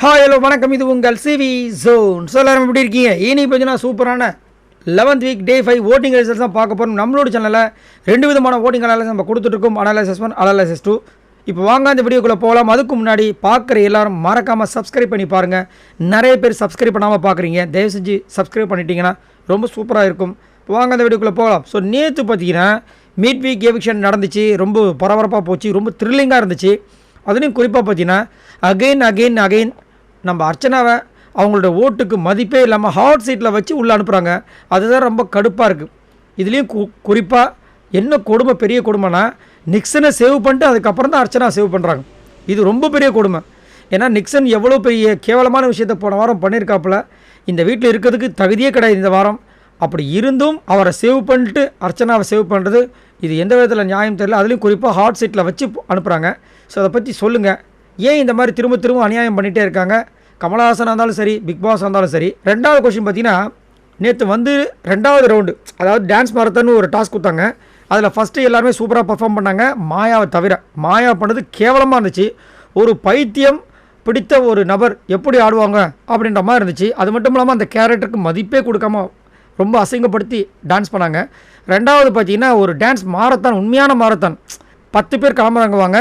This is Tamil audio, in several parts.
ஹாய் ஹலோ வணக்கம். இது உங்கள் சிவி ஜோன். ஸோ எல்லாரும் எப்படி இருக்கீங்க? இனி பார்த்தீங்கன்னா சூப்பரான 11th week day 5 voting results தான் பார்க்க போகிறோம். நம்மளோட சேனலில் 2 விதமான ஓட்டிங் அனாலிசிஸ் நம்ம கொடுத்துட்ருக்கோம். Analysis 1, analysis 2. இப்போ வாங்க அந்த வீடியோக்குள்ளே போகலாம். அதுக்கு முன்னாடி பார்க்குற எல்லாரும் மறக்காமல் சப்ஸ்கிரைப் பண்ணி பாருங்கள். நிறைய பேர் சப்ஸ்கிரைப் பண்ணாமல் பார்க்குறீங்க. தயவு செஞ்சு சப்ஸ்கிரைப் பண்ணிட்டீங்கன்னா ரொம்ப சூப்பராக இருக்கும். இப்போ வாங்க அந்த வீடியோக்குள்ளே போகலாம். ஸோ நேற்று பார்த்தீங்கன்னா மிட் வீக் எவிக்ஷன் நடந்துச்சு. ரொம்ப பரபரப்பாக போச்சு. ரொம்ப த்ரில்லிங்காக இருந்துச்சு. அதுலேயும் குறிப்பாக பார்த்தீங்கன்னா அகெயின் நம்ம அர்ச்சனாவை அவங்களோட ஓட்டுக்கு மதிப்பே இல்லாமல் ஹாட் சீட்டில் வச்சு உள்ளே அனுப்புகிறாங்க. அதுதான் ரொம்ப கடுப்பாக இருக்குது. இதுலேயும் குறிப்பாக என்ன கொடுமை, பெரிய கொடுமைனா நிக்சனை சேவ் பண்ணிட்டு அதுக்கப்புறம் தான் அர்ச்சனா சேவ் பண்ணுறாங்க. இது ரொம்ப பெரிய கொடுமை. ஏன்னா நிக்சன் எவ்வளோ பெரிய கேவலமான விஷயத்தை போன வாரம் பண்ணியிருக்காப்புல. இந்த வீட்டில் இருக்கிறதுக்கு தகுதியே கிடையாது இந்த வாரம். அப்படி இருந்தும் அவரை சேவ் பண்ணிட்டு அர்ச்சனாவை சேவ் பண்ணுறது இது எந்த விதத்தில் நியாயம் தெரியல. அதுலேயும் குறிப்பாக ஹாட் சீட்டில் வச்சு அனுப்புகிறாங்க. ஸோ அதை பற்றி சொல்லுங்கள். ஏன் இந்த மாதிரி திரும்ப அநியாயம் பண்ணிகிட்டே இருக்காங்க? கமலஹாசனாக இருந்தாலும் சரி, பிக் பாஸ் இருந்தாலும் சரி. ரெண்டாவது கொஸ்டின் பார்த்தீங்கன்னா நேற்று வந்து 2வது ரவுண்டு, அதாவது டான்ஸ் மாரத்தான் ஒரு டாஸ்க் கொடுத்தாங்க. அதில் ஃபஸ்ட்டு எல்லாருமே சூப்பராக பர்ஃபார்ம் பண்ணாங்க, மாயாவை தவிர. மாயா பண்ணது கேவலமாக இருந்துச்சு. ஒரு பைத்தியம் பிடித்த ஒரு நபர் எப்படி ஆடுவாங்க அப்படின்ற மாதிரி இருந்துச்சு. அது மட்டும் இல்லாமல் அந்த கேரக்டருக்கு மதிப்பே கொடுக்காம ரொம்ப அசிங்கப்படுத்தி டான்ஸ் பண்ணாங்க. ரெண்டாவது பார்த்தீங்கன்னா ஒரு டான்ஸ் மாரத்தான், உண்மையான மாரத்தான். 10 பேர் கிளம்புறாங்க.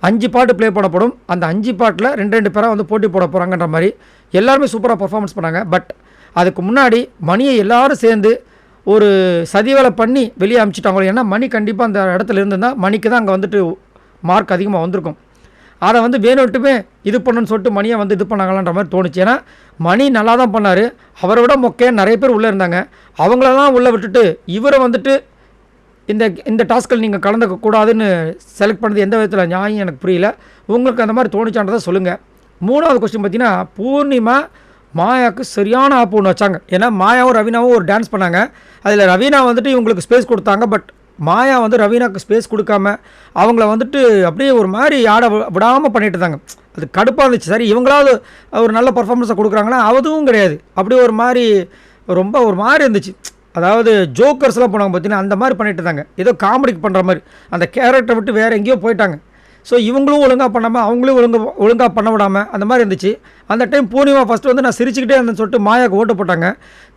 5 பாட்டு ப்ளே பண்ணப்படும். அந்த 5 பாட்டில் 2 பேராக வந்து போட்டி போட போகிறாங்கன்ற மாதிரி எல்லாருமே சூப்பராக பர்ஃபார்மன்ஸ் பண்ணாங்க. பட் அதுக்கு முன்னாடி மணியை எல்லோரும் சேர்ந்து ஒரு சதி வேலை பண்ணி வெளியே அனுப்பிச்சிட்டாங்களோ. ஏன்னா மணி கண்டிப்பாக அந்த இடத்துல இருந்திருந்தால் மணிக்கு தான் அங்கே வந்துட்டு மார்க் அதிகமாக வந்திருக்கும். அதை வந்து வேணுட்டுமே இது பண்ணணும்னு சொல்லிட்டு மணியை வந்து இது பண்ணாங்களான்ற மாதிரி தோணுச்சு. ஏன்னா மணி நல்லா தான் பண்ணார். அவரை விட மொக்கையாக நிறைய பேர் உள்ளே இருந்தாங்க. அவங்களெல்லாம் உள்ளே விட்டுட்டு இவரை வந்துட்டு இந்த டாஸ்கில் நீங்கள் கலந்துக்க கூடாதுன்னு செலக்ட் பண்ணது எந்த விதத்தில் நியாயம் எனக்கு புரியல. உங்களுக்கு அந்த மாதிரி தோணுச்சான்றதை சொல்லுங்கள். 3வது கொஸ்டின் பார்த்தீங்கன்னா பூர்ணிமா மாயாவுக்கு சரியான ஆப்பு ஒன்று வச்சாங்க. ஏன்னா மாயாவும் ரவீனாவும் ஒரு டான்ஸ் பண்ணாங்க. அதில் ரவீனா வந்துட்டு இவங்களுக்கு ஸ்பேஸ் கொடுத்தாங்க. பட் மாயா வந்து ரவீனாவுக்கு ஸ்பேஸ் கொடுக்காம அவங்கள வந்துட்டு அப்படியே ஒரு மாதிரி ஆட விடாமல் பண்ணிட்டு இருந்தாங்க. அது கடுப்பாக இருந்துச்சு. சரி, இவங்களாவது ஒரு நல்ல பர்ஃபார்மன்ஸை கொடுக்குறாங்கன்னா அதுவும் கிடையாது. அப்படியே ஒரு மாதிரி ரொம்ப ஒரு மாதிரி இருந்துச்சு. அதாவது ஜோக்கர்ஸ்லாம் போனாங்க பார்த்தீங்கன்னா அந்த மாதிரி பண்ணிட்டு இருந்தாங்க. ஏதோ காமெடிக்கு பண்ணுற மாதிரி அந்த கேரக்டரை விட்டு வேறு எங்கேயோ போயிட்டாங்க. ஸோ இவங்களும் ஒழுங்காக பண்ணாமல் அவங்களும் ஒழுங்காக பண்ண விடாமல் அந்த மாதிரி இருந்துச்சு. அந்த டைம் பூர்ணிமா ஃபஸ்ட்டு வந்து நான் சிரிச்சுக்கிட்டே இருந்தேன்னு சொல்லிட்டு மாயாவுக்கு ஓட்டு போட்டாங்க.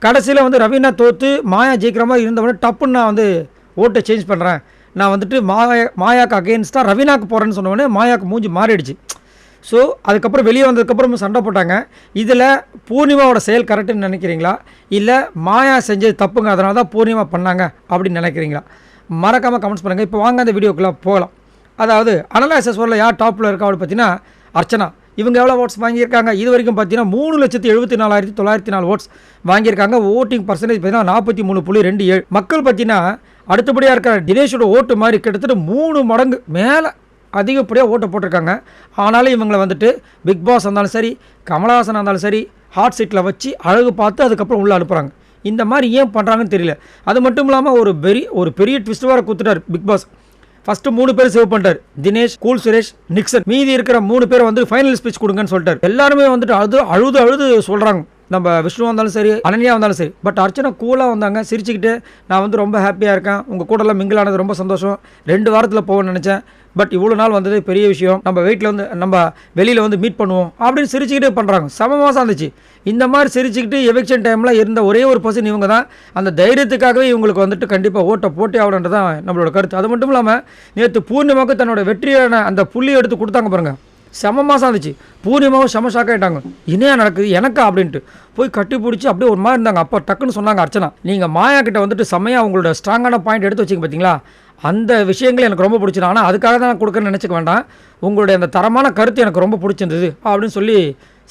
கடைசியில் வந்து ரவீனா தோற்று மாயா ஜெயிக்கிற மாதிரி இருந்தவொடனே டப்புன்னு நான் வந்து ஓட்டை சேஞ்ச் பண்ணுறேன், நான் வந்துட்டு மாயாவுக்கு அகெயின்ஸ்டாக ரவீனாவுக்கு போகிறேன்னு சொன்னோடனே மாயாவுக்கு மூஞ்சி மாறிடுச்சு. ஸோ அதுக்கப்புறம் வெளியே வந்ததுக்கப்புறம் சண்டை போட்டாங்க. இதில் பூர்ணிமாவோட செயல் கரெக்டுன்னு நினைக்கிறீங்களா, இல்லை மாயா செஞ்சது தப்புங்க அதனால தான் பூர்ணிமா பண்ணாங்க அப்படின்னு நினைக்கிறீங்களா? மறக்காமல் கமெண்ட்ஸ் பண்ணுங்கள். இப்போ வாங்க அந்த வீடியோக்குள்ளே போகலாம். அதாவது அனலைசஸ் வரல யார் டாப்பில் இருக்கா அப்படின்னு பார்த்தீங்கன்னா அர்ச்சனா. இவங்க எவ்வளோ ஓட்ஸ் வாங்கியிருக்காங்க? இது வரைக்கும் பார்த்தீங்கன்னா 3,74,904 ஓட்ஸ் வாங்கியிருக்காங்க. ஓட்டிங் பர்சன்டேஜ் பார்த்தீங்கன்னா 43.27. மக்கள் பார்த்தீங்கன்னா அடுத்தபடியாக இருக்கிற தினேஷோட ஓட்டு மாதிரி கிட்டத்தட்ட 3 மடங்கு மேலே அதிகப்படியாக ஓட்டை போட்டிருக்காங்க. ஆனாலும் இவங்களை வந்துட்டு பிக் பாஸ் இருந்தாலும் சரி, கமலஹாசன் இருந்தாலும் சரி, ஹாட் சீட்டில் வச்சு அழகு பார்த்து அதுக்கப்புறம் உள்ளே அனுப்புகிறாங்க. இந்த மாதிரி ஏன் பண்ணுறாங்கன்னு தெரியல. அது மட்டும் இல்லாமல் ஒரு பெரிய ட்விஸ்ட் வர கொடுத்துட்டார் பிக் பாஸ். ஃபஸ்ட்டு 3 பேர் சேவ் பண்ணிட்டார். Dinesh, cool Suresh, Nixon. மீதி இருக்கிற 3 பேரை வந்து ஃபைனல் ஸ்பீச் கொடுங்கன்னு சொல்லிட்டார். எல்லாருமே வந்துட்டு அழுது சொல்கிறாங்க. நம்ம விஷ்ணு வந்தாலும் சரி, அனன்யா வந்தாலும் சரி. பட் அர்ச்சனா கூலாக வந்தாங்க, சிரிச்சுக்கிட்டு நான் வந்து ரொம்ப ஹாப்பியாக இருக்கேன், உங்கள் கூடலாம் மிங்கிள் ஆனது ரொம்ப சந்தோஷம், 2 வாரத்தில் போவேன்னு நினச்சேன், பட் இவ்வளோ நாள் வந்தது பெரிய விஷயம், நம்ம வீட்டில் வந்து நம்ம வெளியில் வந்து மீட் பண்ணுவோம் அப்படின்னு சிரிச்சுக்கிட்டே பண்ணுறாங்க. சமமாசம் இருந்துச்சு. இந்த மாதிரி சிரிச்சுக்கிட்டு எவிக்ஷன் டைமில் இருந்த ஒரே ஒரு பர்சன் இவங்க தான். அந்த தைரியத்துக்காகவே இவங்களுக்கு வந்துட்டு கண்டிப்பாக ஓட்டை போட்டி ஆகணுன்றது தான் நம்மளோட கருத்து. அது மட்டும் இல்லாமல் நேற்று பூர்ணிமாவுக்கு தன்னோட வெற்றியான அந்த புள்ளி எடுத்து கொடுத்தாங்க பாருங்கள். செமமாசம் இருந்துச்சு. பூர்ணிமாவும் செம ஷாக் ஆகிட்டாங்க. என்ன நடக்குது எனக்கா அப்படின்ட்டு போய் கட்டி பிடிச்சி அப்படியே ஒரு மாதிரி இருந்தாங்க. அப்போ டக்குன்னு சொன்னாங்க அர்ச்சனா, நீங்கள் மாயா கிட்ட வந்துட்டு செம்மையாக அவங்களோட ஸ்ட்ராங்கான பாயிண்ட் எடுத்து வச்சிங்க பார்த்தீங்களா, அந்த விஷயங்கள் எனக்கு ரொம்ப பிடிச்சிது. ஆனால் அதுக்காக தான் நான் கொடுக்குறேன்னு நினச்சிக்க வேண்டாம், உங்களுடைய அந்த தரமான கருத்து எனக்கு ரொம்ப பிடிச்சிருந்தது அப்படின்னு சொல்லி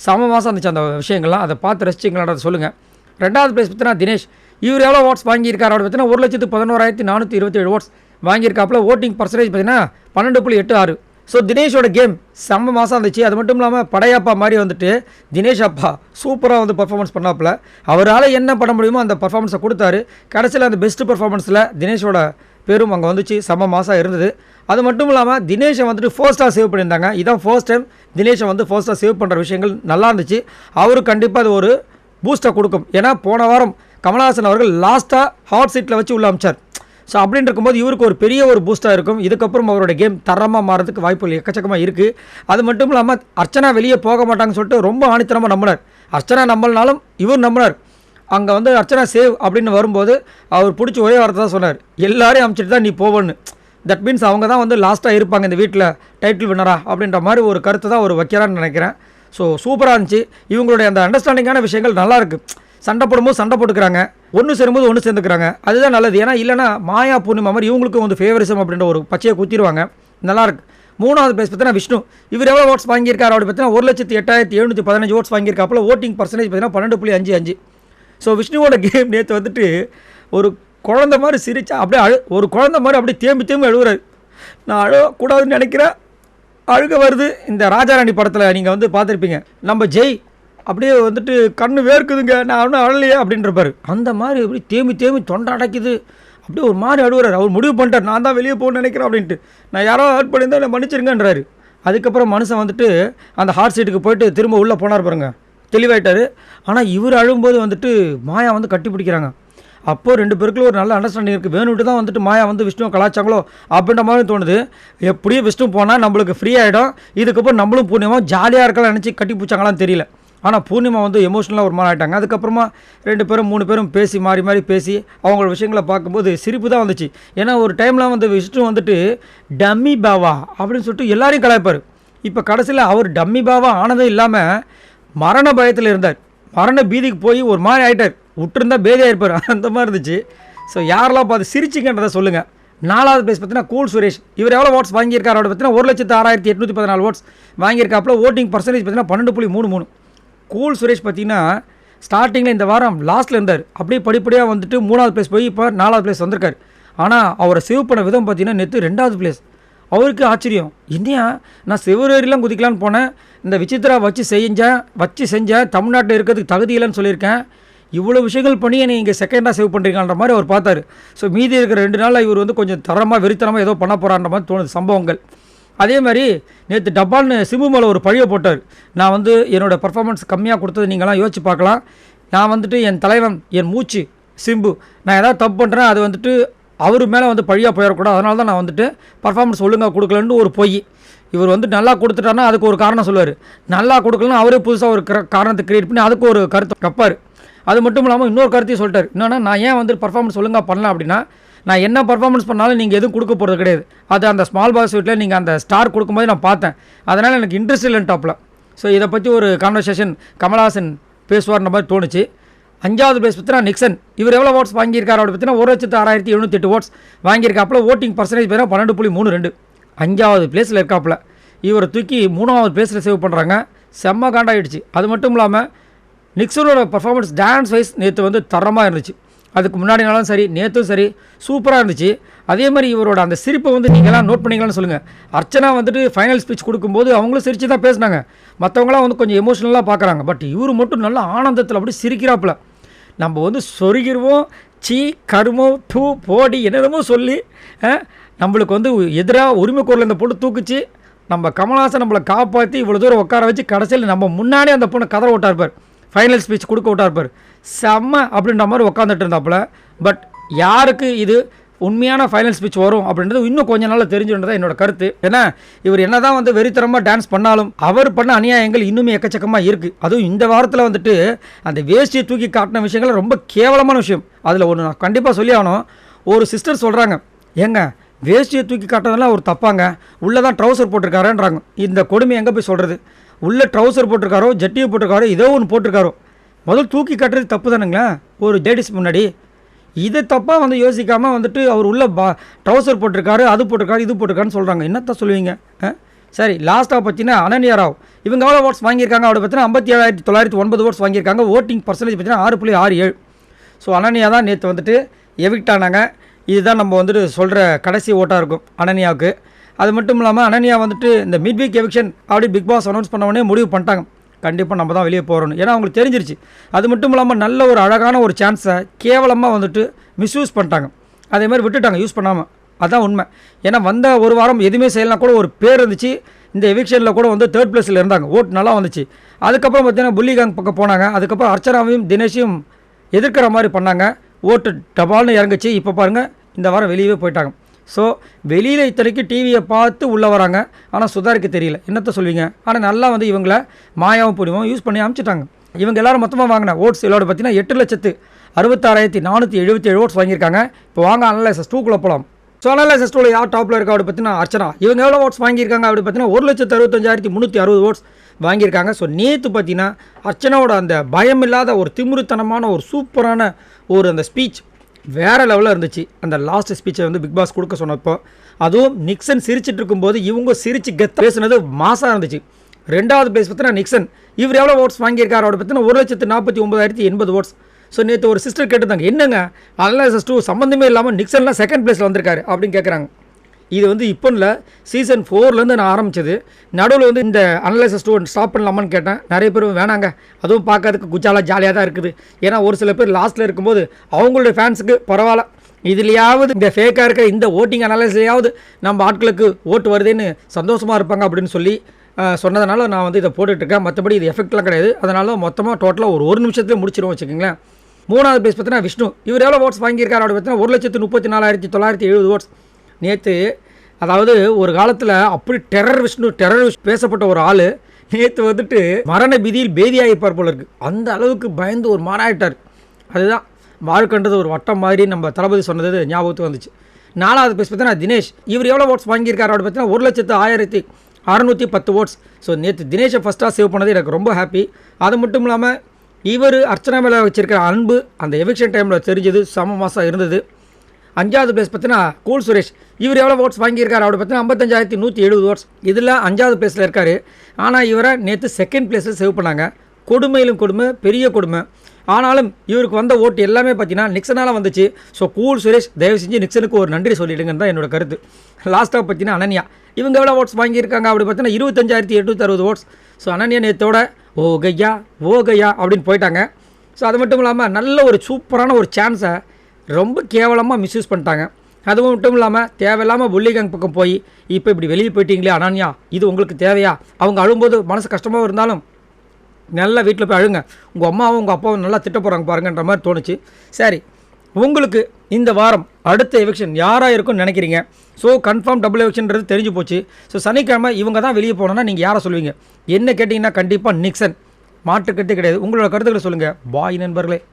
சமமாசம் இருந்துச்சு அந்த விஷயங்கள்லாம். அதை பார்த்து ரசிச்சிங்களான்றதை சொல்லுங்கள். 2வது பிளேஸ் பார்த்தீங்கன்னா தினேஷ். இவர் எவ்வளோ ஓட்ஸ் வாங்கியிருக்காரு அப்படின்னு பார்த்தீங்கன்னா 1,11,427 ஓட்ஸ் வாங்கியிருக்காப்புல. ஓட்டிங் பர்சன்டேஜ் பார்த்தீங்கன்னா 12.86. ஸோ தினேஷோட கேம் செம்ம மாதம் இருந்துச்சு. அது மட்டும் இல்லாமல் படையப்பா மாதிரி வந்துட்டு தினேஷ் அப்பா சூப்பராக வந்து பர்ஃபார்மன்ஸ் பண்ணாப்புல. அவரால் என்ன பண்ண முடியுமோ அந்த பர்ஃபார்மன்ஸை கொடுத்தாரு. கடைசியில் அந்த பெஸ்ட்டு பர்ஃபார்மன்ஸில் தினேஷோட பேரும் அங்கே வந்துச்சு. செம்ம மாதம் இருந்தது. அது மட்டும் இல்லாமல் தினேஷை வந்துட்டு ஃபர்ஸ்ட்டாக சேவ் பண்ணியிருந்தாங்க. இதான் ஃபர்ஸ்ட் டைம் தினேஷை வந்து ஃபர்ஸ்ட்டாக சேவ் பண்ணுற விஷயங்கள் நல்லா இருந்துச்சு. அவரு கண்டிப்பாக அது ஒரு பூஸ்ட்டை கொடுக்கும். ஏன்னா போன வாரம் கமலஹாசன் அவர்கள் லாஸ்ட்டாக ஹாட் சீட்டில் வச்சு உள்ள அமிச்சார். ஸோ அப்படின்னு இருக்கும்போது இவருக்கு ஒரு பெரிய ஒரு பூஸ்ட்டாக இருக்கும். இதுக்கப்புறம் அவரோட கேம் தரமாக மாறதுக்கு வாய்ப்புகள் எக்கச்சக்கமாக இருக்குது. அது மட்டும் இல்லாமல் அர்ச்சனா வெளியே போக மாட்டாங்கன்னு சொல்லிட்டு ரொம்ப ஆணித்தனமாக நம்பினார். அர்ச்சனா நம்பலனாலும் இவர் நம்பினார். அங்கே வந்து அர்ச்சனா சேவ் அப்படின்னு வரும்போது அவர் பிடிச்சி ஒரே வார்த்தை தான் சொன்னார், எல்லாரையும் அமுச்சிட்டு தான் நீ போவன்னு. தட் மீன்ஸ் அவங்க தான் வந்து லாஸ்ட்டாக இருப்பாங்க இந்த வீட்டில் டைட்டில் வின்னரா அப்படின்ற மாதிரி ஒரு கருத்தை தான் அவர் வைக்கிறான்னு நினைக்கிறேன். ஸோ சூப்பராக இருந்துச்சு. இவங்களுடைய அந்த அண்டர்ஸ்டாண்டிங்கான விஷயங்கள் நல்லாயிருக்கு. சண்டை போடும்போது சண்டை போட்டுக்கிறாங்க, ஒன்று சேரும்போது ஒன்று சேர்ந்துக்கிறாங்க. அதுதான் நல்லது. ஏன்னா இல்லைனா மாயா பூர்ணிமா மாதிரி இவங்களுக்கும் வந்து ஃபேவரிசம் அப்படின்ற ஒரு பச்சையை குத்திடுவாங்க. நல்லாயிருக்கு. 3வது பிளேஸ் பார்த்தீங்கன்னா விஷ்ணு. இவர் எவ்வளோ ஓட்ஸ் வாங்கியிருக்காரு அப்படி பார்த்தீங்கன்னா 1,08,715 ஓட்ஸ் வாங்கியிருக்காப்புல. ஓட்டிங் பர்சன்டேஜ் பார்த்தீங்கன்னா 12.55. ஸோ விஷ்ணுவோட கேம் நேற்று வந்துட்டு ஒரு குழந்த மாதிரி சிரிச்சா அப்படியே ஒரு குழந்த மாதிரி அப்படியே தேம்பி அழுகுறாரு. நான் அழக்கூடாதுன்னு நினைக்கிறேன், அழுக வருது. இந்த ராஜாராணி படத்தில் நீங்கள் வந்து பார்த்துருப்பீங்க, நம்ம ஜெய் அப்படியே வந்துட்டு கண்ணு வேர்க்குதுங்க, நான் ஒன்றும் அழலையே அப்படின்றப்பாரு. அந்த மாதிரி அப்படி தேம்பி தொண்டை அடைக்குது, அப்படியே ஒரு மாதிரி அழுகுறாரு. அவர் முடிவு பண்ணிட்டார், நான் தான் வெளியே போகணும்னு நினைக்கிறேன் அப்படின்ட்டு. நான் யாரோ ஹர்ட் பண்ணியிருந்தேன், என்னை மன்னிச்சிருங்கன்றாரு. அதுக்கப்புறம் மனுஷன் வந்துட்டு அந்த ஹார்ட் சீட்டுக்கு போயிட்டு திரும்ப உள்ளே போனார் பாருங்க, தெளிவாயிட்டார். ஆனால் இவர் அழுகும்போது வந்துட்டு மாயா வந்து கட்டி பிடிக்கிறாங்க. அப்போது 2 பேருக்குள்ள ஒரு நல்ல அண்டர்ஸ்டாண்டிங் இருக்குது. வேணுட்டு தான் வந்துட்டு மாயா வந்து விஷ்ணுவை கலாச்சாங்களோ அப்படின்ற மாதிரி தோணுது. எப்படியும் விஷ்ணு போனால் நம்மளுக்கு ஃப்ரீ ஆகிடும், இதுக்கப்புறம் நம்மளும் பூர்ணிமா ஜாலியாக இருக்கலாம் நினச்சி கட்டி பிடிச்சாங்களான்னு தெரியல. ஆனால் பூர்ணிமா வந்து எமோஷனலாக ஒரு மாதிரி ஆகிட்டாங்க. அதுக்கப்புறமா 2 பேரும் 3 பேரும் பேசி மாறி பேசி அவங்களோட விஷயங்களை பார்க்கும்போது சிரிப்பு தான் வந்துச்சு. ஏன்னா ஒரு டைம்லாம் வந்து விஷ்ணு வந்துட்டு டம்மி பாவா அப்படின்னு சொல்லிட்டு எல்லாரையும் கலாய்ப்பார். இப்போ கடைசியில் அவர் டம்மி பாவா ஆனதும் இல்லாமல் மரண பயத்தில் இருந்தார். மரண பீதிக்கு போய் ஒரு மாதிரி ஆகிட்டார். விட்டுருந்தா பேதியாக இருப்பார், அந்த மாதிரி இருந்துச்சு. ஸோ யாரெல்லாம் பார்த்து சிரிச்சிங்கன்றதை சொல்லுங்கள். 4வது பிளேஸ் பார்த்தீங்கன்னா கூல் சுரேஷ். இவர் எவ்வளோ ஓட்ஸ் வாங்கியிருக்காரு அப்படி பார்த்தீங்கன்னா 1,06,814 ஓட்ஸ் வாங்கியிருக்காப்புல. ஓட்டிங் பர்சன்டேஜ் பார்த்தீங்கன்னா 12.33. கூல் சுரேஷ் பார்த்தீங்கன்னா ஸ்டார்டிங்கில் இந்த வாரம் லாஸ்ட்டில் இருந்தார். அப்படியே படிப்படியாக வந்துட்டு 3வது பிளேஸ் போய் இப்போ 4வது பிளேஸ் வந்திருக்கார். ஆனால் அவரை சேவ் பண்ண விதம் பார்த்தீங்கன்னா நேற்று 2வது பிளேஸ். அவருக்கு ஆச்சரியம், என்னையா நான் செவ்வரேறிலாம் குதிக்கலான்னு போனேன், இந்த விசித்ரா வச்சு செஞ்சேன், தமிழ்நாட்டில் இருக்கிறதுக்கு தகுதி இல்லைன்னு சொல்லியிருக்கேன், இவ்வளோ விஷயங்கள் பண்ணி என்னை இங்கே செகண்டாக சேவ் பண்ணுறீங்கன்ற மாதிரி அவர் பார்த்தார். ஸோ மீதி இருக்கிற 2 நாளில் இவர் வந்து கொஞ்சம் தரமாக வெறித்தனமாக ஏதோ பண்ண போகிறான்ற மாதிரி தோணுது சம்பவங்கள். அதே மாதிரி நேற்று டப்பால்னு சிம்பு மேலே ஒரு பழியை போட்டார். நான் வந்து என்னோடய பர்ஃபார்மன்ஸ் கம்மியாக கொடுத்தது நீங்களாம் யோசிச்சு பார்க்கலாம். நான் வந்துட்டு என் தலைவன், என் மூச்சு சிம்பு, நான் ஏதாவது தப்பு பண்ணுறேன், அது வந்துட்டு அவர் மேலே வந்து பழியாக போயிடக்கூடாது, அதனால தான் நான் வந்துட்டு பர்ஃபார்மன்ஸ் ஒழுங்காக கொடுக்கலன்னு ஒரு பொய். இவர் வந்து நல்லா கொடுத்துட்டாருன்னா அதுக்கு ஒரு காரணம் சொல்லுவார், நல்லா கொடுக்கலன்னா அவரே புதுசாக ஒரு காரணத்தை கிரியேட் பண்ணி அதுக்கு ஒரு கருத்தை கப்பார். அது மட்டும் இல்லாமல் இன்னொரு கருத்தையும் சொல்லிட்டார். என்னன்னா, நான் ஏன் வந்து பர்ஃபார்மன்ஸ் ஒழுங்காக பண்ணலாம் அப்படின்னா, நான் என்ன பர்ஃபார்மன்ஸ் பண்ணாலும் நீங்கள் எதுவும் கொடுக்க போகிறது கிடையாது, அது அந்த ஸ்மால் பாக்ஸ் வீட்டில் நீங்கள் அந்த ஸ்டார் கொடுக்கும்போது நான் பார்த்தேன், அதனால் எனக்கு இன்ட்ரெஸ்ட் இல்லைன்னு டாப்பில். ஸோ இதை பற்றி ஒரு கான்வர்சேஷன் கமல்ஹாசன் பேசுவார்ன்ற மாதிரி தோணுச்சு. 5வது பிளேஸ் பார்த்தீங்கன்னா நிக்சன். இவர் எவ்வளோ ஓட்ஸ் வாங்கியிருக்காரு அப்படி பார்த்தீங்கன்னா 1,06,708 ஓட்ஸ் வாங்கியிருக்காப்புல. ஓட்டிங் பர்சன்டேஜ் பார்த்தீங்கன்னா 12.32. 5வது பிளேஸில் இருக்காப்புல. இவரை தூக்கி 3வது பிளேஸில் சேவ் பண்ணுறாங்க. செம்ம காண்டாகிடுச்சு. அது மட்டும் இல்லாமல் நிக்சனோட பர்ஃபார்மன்ஸ் டான்ஸ் வைஸ் நேற்று வந்து தரமாக இருந்துச்சு. அதுக்கு முன்னாடி நாளும் சரி, நேற்றும் சரி, சூப்பராக இருந்துச்சு. அதே மாதிரி இவரோட அந்த சிரிப்பை வந்து நீங்களாம் நோட் பண்ணிக்கலாம்னு சொல்லுங்கள். அர்ச்சனா வந்துட்டு ஃபைனல் ஸ்பீச் கொடுக்கும்போது அவங்களும் சிரித்து தான் பேசினாங்க, மற்றவங்களாம் வந்து கொஞ்சம் எமோஷனலாக பார்க்குறாங்க. பட் இவர் மட்டும் நல்லா ஆனந்தத்தில் அப்படி சிரிக்கிறாப்புல. நம்ம வந்து சொருகிருவோம், சீ கருமோ டூ போடி என்னென்னமோ சொல்லி நம்மளுக்கு வந்து எதிராக உரிமை குரல் இந்த பொண்ணு தூக்குச்சு. நம்ம கமல்ஹாசன் நம்மளை காப்பாற்றி இவ்வளோ தூரம் உட்கார வச்சு கடைசியில் நம்ம முன்னாடியே அந்த பொண்ணை கதற விட்டார்ப்பார், ஃபைனல் ஸ்பீச் கொடுக்க விட்டார்ப்பார். செம்ம அப்படின்ற மாதிரி உட்காந்துட்டு இருந்தாப்புல. பட் யாருக்கு இது உண்மையான ஃபைனல் ஸ்பீச் வரும் அப்படின்றது இன்னும் கொஞ்ச நாளில் தெரிஞ்சுன்றதான் என்னோட கருத்து. ஏன்னா இவர் என்ன தான் வந்து வெறித்தரமாக டான்ஸ் பண்ணாலும் அவர் பண்ண அநியாயங்கள் இன்னுமே எக்கச்சக்கமாக இருக்குது. அதுவும் இந்த வாரத்தில் வந்துட்டு அந்த வேஷ்டியை தூக்கி காட்டின விஷயங்கள் ரொம்ப கேவலமான விஷயம். அதில் ஒன்று நான் கண்டிப்பாக சொல்லி ஆகணும். ஒரு சிஸ்டர் சொல்கிறாங்க, ஏங்க வேஷ்டியை தூக்கி காட்டுறதெல்லாம் ஒரு தப்பாங்க, உள்ளே தான் ட்ரௌசர் போட்டிருக்காருன்றாங்க. இந்த கொடுமை எங்கே போய் சொல்கிறது? உள்ளே ட்ரௌசர் போட்டிருக்காரோ, ஜட்டியை போட்டிருக்காரோ, ஏதோ ஒன்று போட்டிருக்காரோ, முதல் தூக்கி காட்டுறது தப்பு தானுங்களா ஒரு லேடிஸ் முன்னாடி? இதை தப்பாக வந்து யோசிக்காமல் வந்துட்டு அவர் உள்ள ட்ரௌசர் போட்டிருக்காரு, அது போட்டிருக்காரு, இது போட்டிருக்காருன்னு சொல்கிறாங்க. என்னத்தான் சொல்லுவீங்க? சரி, லாஸ்ட்டாக பார்த்தீங்கன்னா அனன்யா ராவ். இவங்க எவ்வளோ ஓட்ஸ் வாங்கியிருக்காங்க அப்படி பார்த்தீங்கன்னா 57,909 ஓட்ஸ் வாங்கியிருக்காங்க. ஓட்டிங் பர்சன்டேஜ் பார்த்தீங்கன்னா 6.67. ஸோ அனன்யா தான் நேற்று வந்துட்டு எவிக்ட் ஆனாங்க. இதுதான் நம்ம வந்துட்டு சொல்கிற கடைசி ஓட்டாக இருக்கும் அனன்யாவுக்கு. அது மட்டும் இல்லாமல் அனன்யா வந்துட்டு இந்த மிட் வீக் எவிக்ஷன் அப்படி பிக் பாஸ் அனௌன்ஸ் பண்ணவொடனே முடிவு பண்ணிட்டாங்க, கண்டிப்பாக நம்ம தான் வெளியே போகிறோன்னு. ஏன்னா அவங்களுக்கு தெரிஞ்சிருச்சு. அது மட்டும் இல்லாமல் நல்ல ஒரு அழகான ஒரு சான்ஸை கேவலமாக வந்துட்டு மிஸ்யூஸ் பண்ணிட்டாங்க. அதே மாதிரி விட்டுட்டாங்க யூஸ் பண்ணாமல். அதுதான் உண்மை. ஏன்னா வந்த ஒரு வாரம் எதுவுமே செய்யலாம் கூட ஒரு பேர் இருந்துச்சு. இந்த எவிக்ஷனில் கூட வந்து 3rd பிளேஸில் இருந்தாங்க, ஓட்டு நல்லா வந்துச்சு. அதுக்கப்புறம் பார்த்தீங்கன்னா புள்ளிகாங் பக்கம் போனாங்க. அதுக்கப்புறம் அர்ச்சனாவையும் தினேஷையும் எதிர்க்கிற மாதிரி பண்ணாங்க, ஓட்டு டபால்னு இறங்குச்சு. இப்போ பாருங்கள் இந்த வாரம் வெளியவே போயிட்டாங்க. ஸோ வெளியில் இத்தனைக்கு டிவியை பார்த்து உள்ளே வராங்க. ஆனால் சுதாரிக்க தெரியல, என்னத்த சொல்வீங்க. ஆனால் நல்லா வந்து இவங்கள மாயாவும் பூர்ணிமாவும் யூஸ் பண்ணி அனுப்பிச்சிட்டாங்க. இவங்க எல்லோரும் மொத்தமாக வாங்கின ஓட்ஸ் எல்லோட பார்த்தீங்கன்னா 8,66,477 ஓட்ஸ் வாங்கியிருக்காங்க. இப்போ வாங்க அனலைசஸ் 2க்குள்ளே போகலாம். ஸோ அனலைசஸ் 2ல யார் டாப்பில் இருக்கா அப்படி பார்த்தீங்கன்னா அர்ச்சனா. இவங்க எவ்வளோ ஓட்ஸ் வாங்கியிருக்காங்க அப்படி பார்த்தீங்கன்னா 1,65,360 ஓட்ஸ் வாங்கியிருக்காங்க. ஸோ நேற்று பார்த்தீங்கன்னா அர்ச்சனாவோட அந்த பயம் இல்லாத ஒரு திமிருத்தனமான ஒரு சூப்பரான ஒரு அந்த ஸ்பீச் வேறு லெவலில் இருந்துச்சு. அந்த லாஸ்ட் ஸ்பீச்சை வந்து பிக் பாஸ் கொடுக்க சொன்னப்போ, அதுவும் நிக்சன் சிரிச்சிட்டு இருக்கும்போது இவங்க சிரிச்சு கெத்த பேசுனது மாசாக இருந்துச்சு. 2வது பிளேஸ் பார்த்தீங்கன்னா நிக்சன். இவர் எவ்வளோ ஓட்ஸ் வாங்கியிருக்காரு அப்படி பார்த்தீங்கன்னா 1,49,080 ஓட்ஸ். ஸோ நேற்று ஒரு சிஸ்டர் கேட்டுருந்தாங்க, என்னங்க அனலைசஸ் 2 சம்மந்தமே இல்லாமல் நிக்சன்லாம் செகண்ட் பிளேஸில் வந்திருக்காரு அப்படின்னு கேட்குறாங்க. இது வந்து இப்போ இல்லை, சீசன் 4லேருந்து நான் ஆரம்பித்தது. நடுவில் வந்து இந்த அனலைசஸ் 2 ஸ்டாப் பண்ணலாமான்னு கேட்டேன். நிறைய பேர் வேணாங்க, அதுவும் பார்க்கறதுக்கு குச்சாலாக ஜாலியாக தான் இருக்குது. ஏன்னா ஒரு சில பேர் லாஸ்ட்டில் இருக்கும்போது அவங்களுடைய ஃபேன்ஸுக்கு பரவாயில்ல, இதுலையாவது இந்த ஃபேக்காக இருக்கிற இந்த ஓட்டிங் அனலைஸ்லையாவது நம்ம ஆட்களுக்கு ஓட்டு வருதுன்னு சந்தோஷமாக இருப்பாங்க அப்படின்னு சொல்லி சொன்னதுனால நான் வந்து இதை போட்டுட்ருக்கேன். மற்றபடி இது எஃபெக்ட்லாம் கிடையாது. அதனால மொத்தமாக டோட்டலாக ஒரு நிமிஷத்துலேயே முடிச்சிடுவோம் வச்சுக்கோங்களேன். 3வது பிளேஸ் பார்த்தீங்கன்னா விஷ்ணு. இவர் எவ்வளோ ஓட்ஸ் வாங்கியிருக்காரு அப்படி பார்த்தீங்கன்னா 1,34,970 ஓட்ஸ். நேற்று அதாவது ஒரு காலத்தில் அப்படி டெரர் விஷ்ணு பேசப்பட்ட ஒரு ஆள் நேற்று வந்துட்டு மரண பீதியில் பேதியாகிப்பார் போல இருக்குது. அந்த அளவுக்கு பயந்து ஒரு மாறாயிட்டார். அதுதான் வாழ்க்கைன்றது ஒரு வட்டம் மாதிரி நம்ம தளபதி சொன்னது ஞாபகத்துக்கு வந்துச்சு. 4வது பிளேஸ் பார்த்தீங்கன்னா தினேஷ். இவர் எவ்வளோ ஓட்ஸ் வாங்கியிருக்காரு அப்படி பார்த்தீங்கன்னா 1,06,610 ஓட்ஸ். ஸோ நேற்று தினேஷை ஃபஸ்ட்டாக சேவ் பண்ணது எனக்கு ரொம்ப ஹாப்பி. அது மட்டும் இல்லாமல் இவர் அர்ச்சனா மேலே வச்சிருக்கிற அன்பு அந்த எவிக்ஷன் டைமில் தெரிஞ்சது செம மாதம் இருந்தது. 5வது பிளேஸ் பார்த்தீங்கன்னா கூல் சுரேஷ். இவர் எவ்வளோ ஓட்ஸ் வாங்கியிருக்காரு அப்படி பார்த்தீங்கன்னா 55,170 ஓட்ஸ். இதில் 5வது பிளேஸில் இருக்கார். ஆனால் இவரை நேற்று செகண்ட் பிளேஸில் சேவ் பண்ணாங்க. கொடுமையிலும் கொடுமை, பெரிய கொடுமை. ஆனாலும் இவருக்கு வந்த ஓட்டு எல்லாமே பார்த்தீங்கன்னா நிக்சனால் வந்துச்சு. ஸோ கூல் சுரேஷ் தயவு செஞ்சு நிக்சனுக்கு ஒரு நன்றி சொல்லிவிடுங்கன்னு தான் என்னோட கருத்து. லாஸ்ட்டாக பார்த்தீங்கன்னா அனன்யா. இவங்க எவ்வளோ ஓட்ஸ் வாங்கியிருக்காங்க அப்படி பார்த்தீங்கன்னா 25,860 ஓட்ஸ். ஸோ அனன்யா நேற்றோட ஓ கையா அப்படின்னு போயிட்டாங்க. ஸோ அது மட்டும் இல்லாமல் நல்ல ஒரு சூப்பரான ஒரு சான்ஸை ரொம்ப கேவலமாக மிஸ்யூஸ் பண்ணிட்டாங்க. அது மட்டும் இல்லாமல் தேவையில்லாமல் புல்லிகேங் பக்கம் போய் இப்போ இப்படி வெளியே போயிட்டீங்களே அனன்யா, இது உங்களுக்கு தேவையா? அவங்க அழும்போது மனசு கஷ்டமாக இருந்தாலும் நல்லா வீட்டில் போய் அழுங்க, உங்கள் அம்மாவும் உங்கள் அப்பாவும் நல்லா திட்ட போகிறாங்க பாருங்கன்ற மாதிரி தோணுச்சு. சரி, உங்களுக்கு இந்த வாரம் அடுத்த எவிக்ஷன் யாராக இருக்கும்னு நினைக்கிறீங்க? ஸோ கன்ஃபார்ம் டபுள் எவிக்ஷன்றது தெரிஞ்சு போச்சு. ஸோ சனிக்கிழமை இவங்க தான் வெளியே போனோன்னா நீங்கள் யாரை சொல்லுவீங்க? என்ன கேட்டிங்கன்னா கண்டிப்பாக நிக்சன், மாற்றுக்கருத்தே கிடையாது. உங்களோட கருத்துக்களை சொல்லுங்கள். பாய் நண்பர்களே.